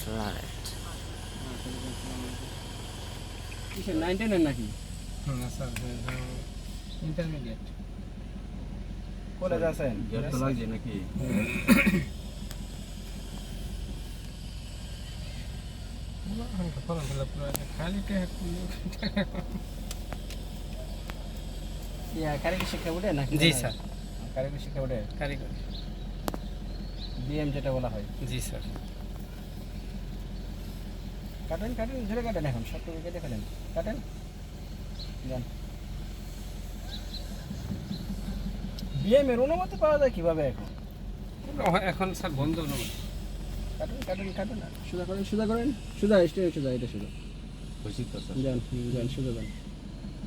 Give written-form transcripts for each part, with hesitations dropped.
Right. কিসের 9 10 এর নাকি? না স্যার, ইন্টারমিডিয়েট। কলেজ আছেন? গেট তো লাগছে নাকি? ফর্ম ফিল আপ করে খালি কারিগরি শিক্ষা বোর্ডে নাকি? জি স্যার, কারিগরি শিক্ষা বোর্ডে কারিগরি। বিএম যেটা বলা হয়। জি স্যার। কাটেন কাটেন ধরে কাটেন, এখন সব তো কেটে ফেলেন, কাটেন যান। বিএম এর অনুমতি পাওয়া যায় কিভাবে এখন? এখন স্যার বন্ধ নয়। কাটেন কাটেন কাটেন, সোজা করেন সোজা করেন, সোজা স্টেজ সোজা, এটা সোজা খুশি তো স্যার। যান যান সোজা যান।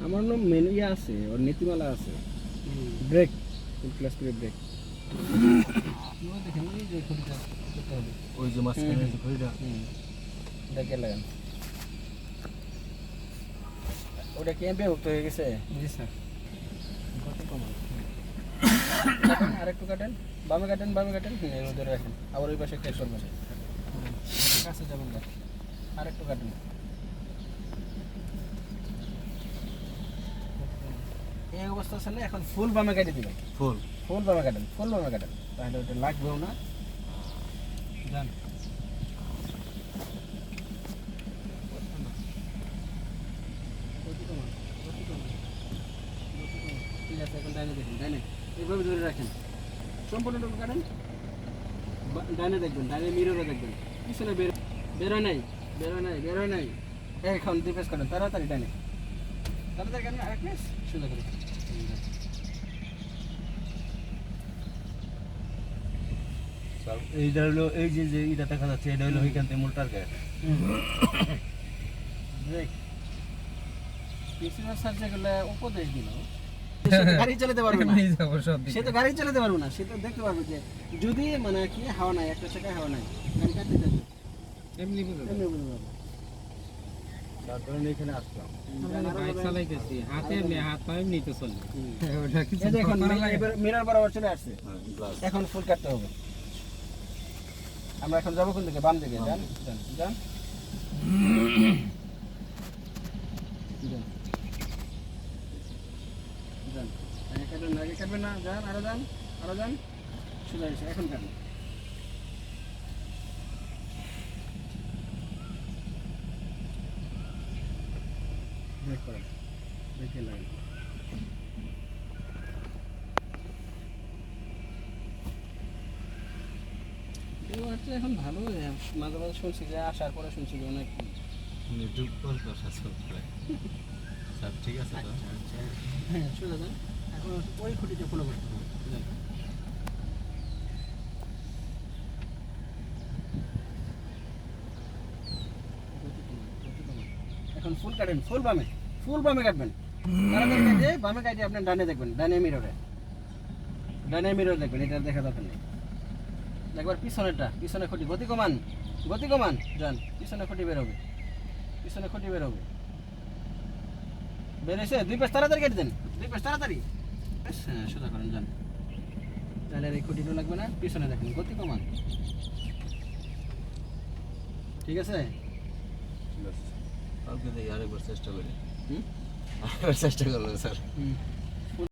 আমার নাম মেনু ইয়ে আছে, ওর নীতিমালা আছে, ব্রেক ফুল ক্লাস করে ব্রেক। দেখেন এই যে খুঁটিটা করতে হবে, ওই যে মাঝখানে যে ঘড়িটা, দেখে লাগান। ওটা কি বিভক্ত হয়ে গেছে? জি স্যার। কত কমান আরেকটু কাটেন, বামে কাটেন বামে কাটেন, ধরে রাখেন, আবার ওই পাশে শেষ করবেন, কাছে যাবেন না, আরেকটু কাটেন। এই অবস্থা আছে না, এখন ফুল বামে কেটে দিবেন, ফুল ফুল বামে কাটেন, ফুল বামে কাটেন, তাহলে ওটা লাগবেও না। যান ঠিক আছে, এখন ডাইনে দেখেন, ডাইনে এইভাবে ধরে রাখেন, সম্পূর্ণটুকু কাটেন, ডাইনে দেখবেন, ডাইনে মিররে দেখবেন, পিছনে বেরো নাই বেরো নাই বেরো নাই। এখন দুই পেস করেন, তাড়াতাড়ি ডাইনে, তাড়াতাড়ি কাটেন, আরেক পেস সোজা করে। স্যার এইটা হলো, এই যে যে এটা দেখা যাচ্ছে, এটা হলো ওইখান থেকে মূল টার্গেট। ব্রেক প্রিন্সিপাল স্যার যেগুলো উপদেশ দিল, গাড়ি চালাতে পারবে না, নিয়ে যাবো সব সে তো গাড়ি চালাতে পারবে না, সে তো দেখতে পারবে যে যদি মানে কি হাওয়া নাই, একটা চাকায় হাওয়া নাই, গাড়ি কাটতে যাবে, এমনি বুঝো। এমনি বুঝতে পারবে। তার কারণে এখানে আসলাম। বাইক চালাইতেছি, হাতে এমনি হাত পা এমনি তো চলে। ওটা কিছু এই যে এখন করা লাগে না। মিরর বরাবর চলে আসছে, হ্যাঁ, গ্লাস। এখন ফুল কাটতে হবে। আমরা এখন যাবো কোন দিকে? বাম দিকে, যান যান যান যান যান। আগে কাটবেন না, আগে কাটবেন না, যান আরো যান আরো যান, সোজা এসে এখন কাটুন। ব্রেক করেন, ব্রেকে লাগান। এবারটা এখন ভালো, মাঝে মাঝে শুনছি যে আসার পরে শুনছি যে অনেক ইউটিউব কল করা চলবে। স্যার ঠিক আছে তো? হ্যাঁ সোজা যান, এখন ওই খুঁটিটা ফলো করতে হবে। যান। এখন ফুল কাটেন, ফুল বামে কাটবেন, তাড়াতাড়ি কেটে বামে কাটে আপনি ডানে দেখবেন, ডানে মিররে দেখবেন, এটা দেখা দরকার নেই। একবার পিছনেরটা, পিছনে খুঁটি গতি কমান যান, পিছনে খুঁটি বেরোবে, পিছনে খুঁটি বেরোবে, বেরিয়েছে, দুই পাশ তাড়াতাড়ি কেটে দেন, দুই পাশ তাড়াতাড়ি, হ্যাঁ সোজা করেন, যান। তাহলে আর এই খুঁটিটা লাগবে না, পিছনে দেখেন, গতি কমান, ঠিক আছে? কালকে দেখি আরেকবার চেষ্টা করি, হুম আরেকবার চেষ্টা করবো স্যার। হুম